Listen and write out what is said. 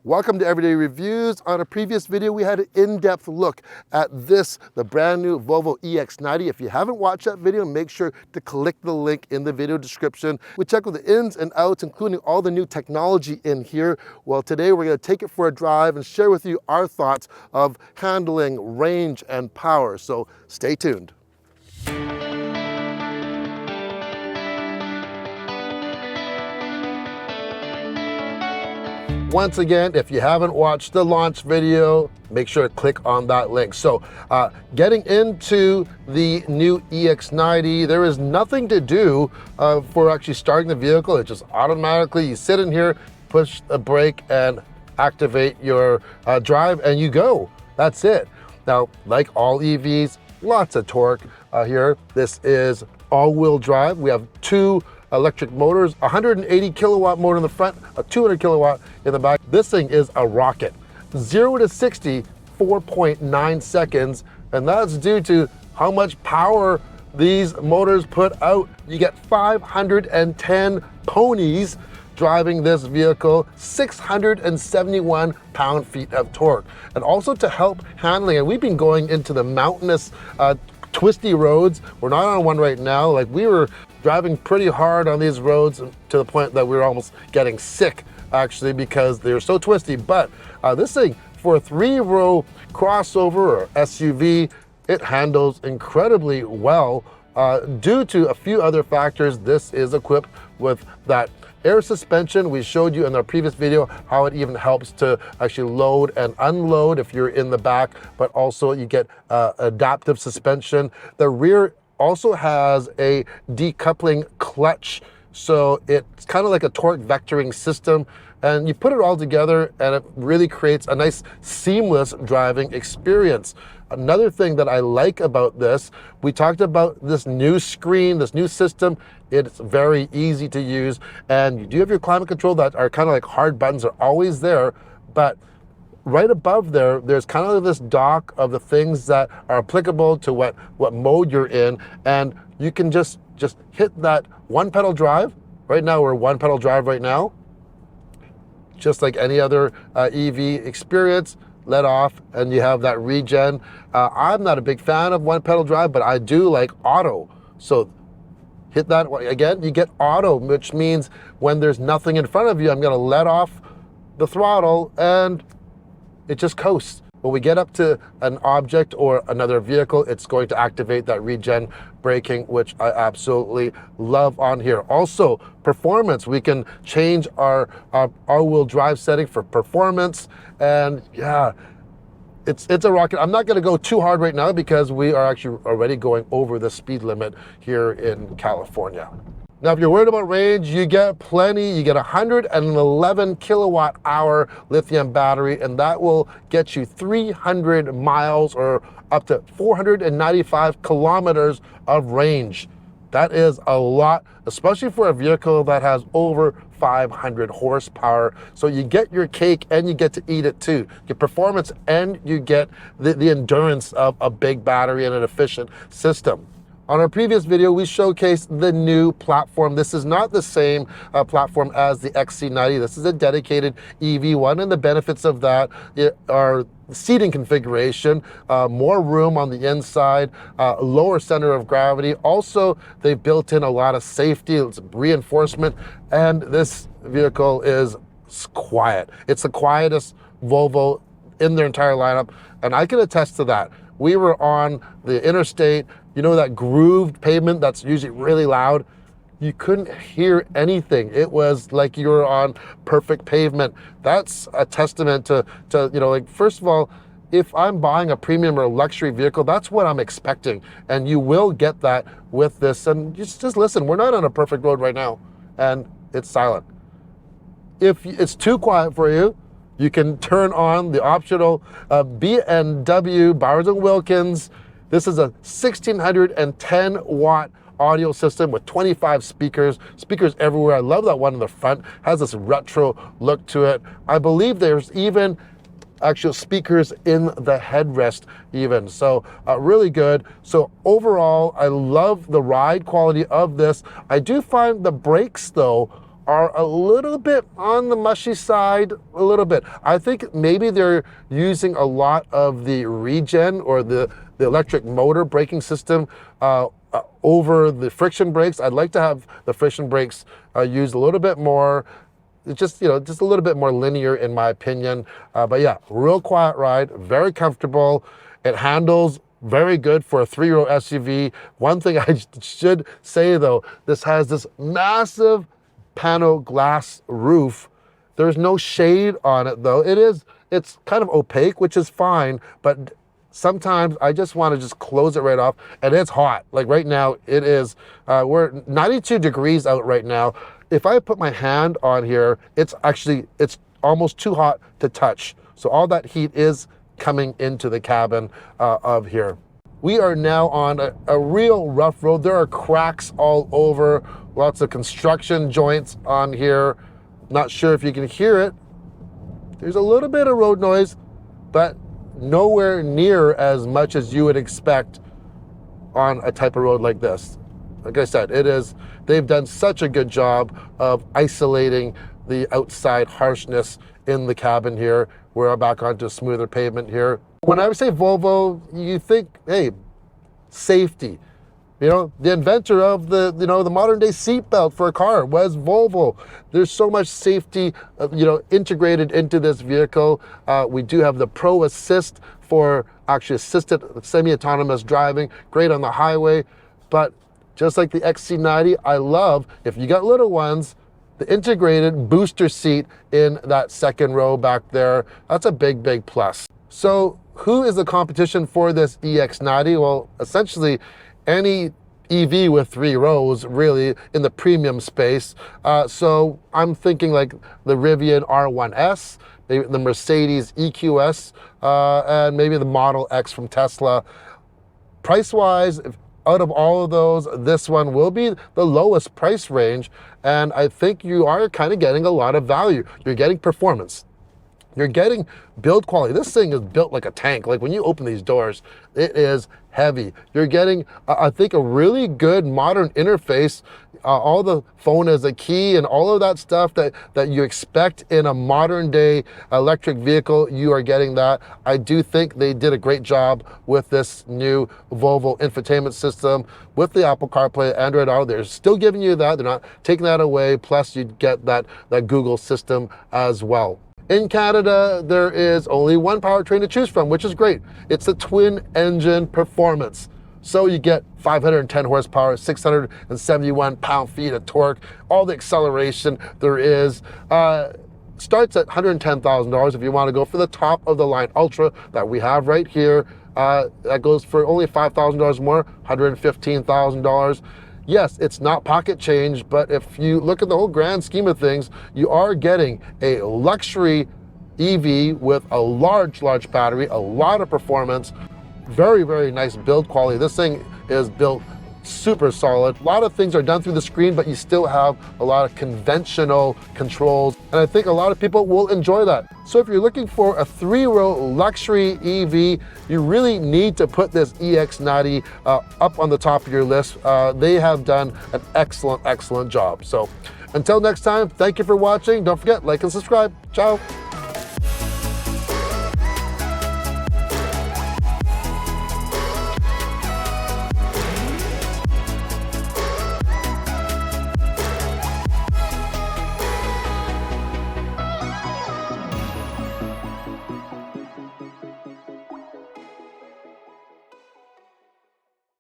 Welcome to Everyday Reviews. On a previous video, we had an in-depth look at the brand new Volvo EX90. If you haven't watched that video, make sure to click the link in the video description. We check with the ins and outs, including all the new technology in here. Well, today we're going to take it for a drive and share with you our thoughts of handling, range, and power. So stay tuned. Once again, if you haven't watched the launch video, make sure to click on that link. So getting into the new EX90, there is nothing to do for actually starting the vehicle. It just automatically, you sit in here, push the brake and activate your drive and you go. That's it. Now, like all EVs, lots of torque here. This is all-wheel drive. We have two electric motors, 180 kilowatt motor in the front, a 200 kilowatt in the back. This thing is a rocket. 0 to 60, 4.9 seconds, and that's due to how much power these motors put out. You get 510 ponies driving this vehicle, 671 pound-feet of torque. And also to help handling it, we've been going into the mountainous twisty roads. We're not on one right now. Like, we were driving pretty hard on these roads to the point that we were almost getting sick, actually, because they're so twisty. But this thing, for a 3-row crossover or SUV, it handles incredibly well. Due to a few other factors, this is equipped with that air suspension. We showed you in our previous video how it even helps to actually load and unload if you're in the back, but also you get adaptive suspension. The rear also has a decoupling clutch, so it's kind of like a torque vectoring system, and you put it all together and it really creates a nice seamless driving experience. Another thing that I like about this, we talked about this new screen, this new system. It's very easy to use, and you do have your climate control that are kind of like hard buttons, are always there, but right above there, there's kind of this dock of the things that are applicable to what mode you're in, and you can just hit that one pedal drive. Right now, we're one pedal drive right now, just like any other EV experience. Let off and you have that regen. I'm not a big fan of one pedal drive, but I do like auto. So hit that again, you get auto, which means when there's nothing in front of you, I'm gonna let off the throttle and it just coasts. When we get up to an object or another vehicle, it's going to activate that regen braking, which I absolutely love on here. Also, performance, we can change our all-wheel drive setting for performance, and yeah, it's a rocket. I'm not gonna go too hard right now because we are actually already going over the speed limit here in California. Now, if you're worried about range, you get plenty. You get 111 kilowatt hour lithium battery, and that will get you 300 miles or up to 495 kilometers of range. That is a lot, especially for a vehicle that has over 500 horsepower. So you get your cake and you get to eat it too. You get performance and you get the endurance of a big battery and an efficient system. On our previous video, we showcased the new platform. This is not the same platform as the XC90. This is a dedicated EV one, and the benefits of that are seating configuration, more room on the inside, lower center of gravity. Also, they've built in a lot of safety, it's reinforcement, and this vehicle is quiet. It's the quietest Volvo in their entire lineup, and I can attest to that. We were on the interstate, you know, that grooved pavement that's usually really loud. You couldn't hear anything. It was like you were on perfect pavement. That's a testament to you know, like, first of all, if I'm buying a premium or luxury vehicle, that's what I'm expecting. And you will get that with this. And just listen, we're not on a perfect road right now, and it's silent. If it's too quiet for you, you can turn on the optional B&W Bowers & Wilkins. This is a 1610 watt audio system with 25 speakers everywhere. I love that one in the front, has this retro look to it. I believe there's even actual speakers in the headrest even, so really good. So overall, I love the ride quality of this. I do find the brakes though are a little bit on the mushy side, a little bit. I think maybe they're using a lot of the regen or the electric motor braking system over the friction brakes. I'd like to have the friction brakes used a little bit more. It's just, you know, just a little bit more linear in my opinion. But yeah, real quiet ride, very comfortable. It handles very good for a 3-row SUV. One thing I should say though, this has this massive panel glass roof. There's no shade on it though. It's kind of opaque, which is fine, but sometimes I just want to just close it right off, and it's hot. Like right now it is, we're 92 degrees out right now. If I put my hand on here, it's almost too hot to touch. So all that heat is coming into the cabin of here. We are now on a real rough road. There are cracks all over, lots of construction joints on here. Not sure if you can hear it. There's a little bit of road noise, but nowhere near as much as you would expect on a type of road like this. Like I said, they've done such a good job of isolating the outside harshness in the cabin here. We're back onto smoother pavement here. When I say Volvo, you think, hey, safety. You know, the inventor of the modern day seatbelt for a car was Volvo. There's so much safety, integrated into this vehicle. We do have the Pro Assist for actually assisted semi-autonomous driving, great on the highway. But just like the XC90, I love, if you got little ones, the integrated booster seat in that second row back there. That's a big, big plus. So who is the competition for this EX90? Well, essentially any EV with 3 rows really in the premium space. So I'm thinking like the Rivian R1S, maybe the Mercedes EQS, and maybe the Model X from Tesla. Price-wise, out of all of those, this one will be the lowest price range, and I think you are kind of getting a lot of value. You're getting performance. You're getting build quality. This thing is built like a tank. Like when you open these doors, it is heavy. You're getting, I think, a really good modern interface. All the phone as a key and all of that stuff that you expect in a modern day electric vehicle, you are getting that. I do think they did a great job with this new Volvo infotainment system with the Apple CarPlay, Android Auto. They're still giving you that. They're not taking that away. Plus you get that Google system as well. In Canada, there is only one powertrain to choose from, which is great. It's the twin engine performance. So you get 510 horsepower, 671 pound-feet of torque, all the acceleration there is. Starts at $110,000 if you want to go for the top of the line Ultra that we have right here. That goes for only $5,000 more, $115,000. Yes, it's not pocket change, but if you look at the whole grand scheme of things, you are getting a luxury EV with a large battery, a lot of performance, very, very nice build quality. This thing is built super solid. A lot of things are done through the screen, but you still have a lot of conventional controls. And I think a lot of people will enjoy that. So if you're looking for a 3-row luxury EV, you really need to put this EX90 up on the top of your list. They have done an excellent, excellent job. So until next time, thank you for watching. Don't forget, like and subscribe. Ciao.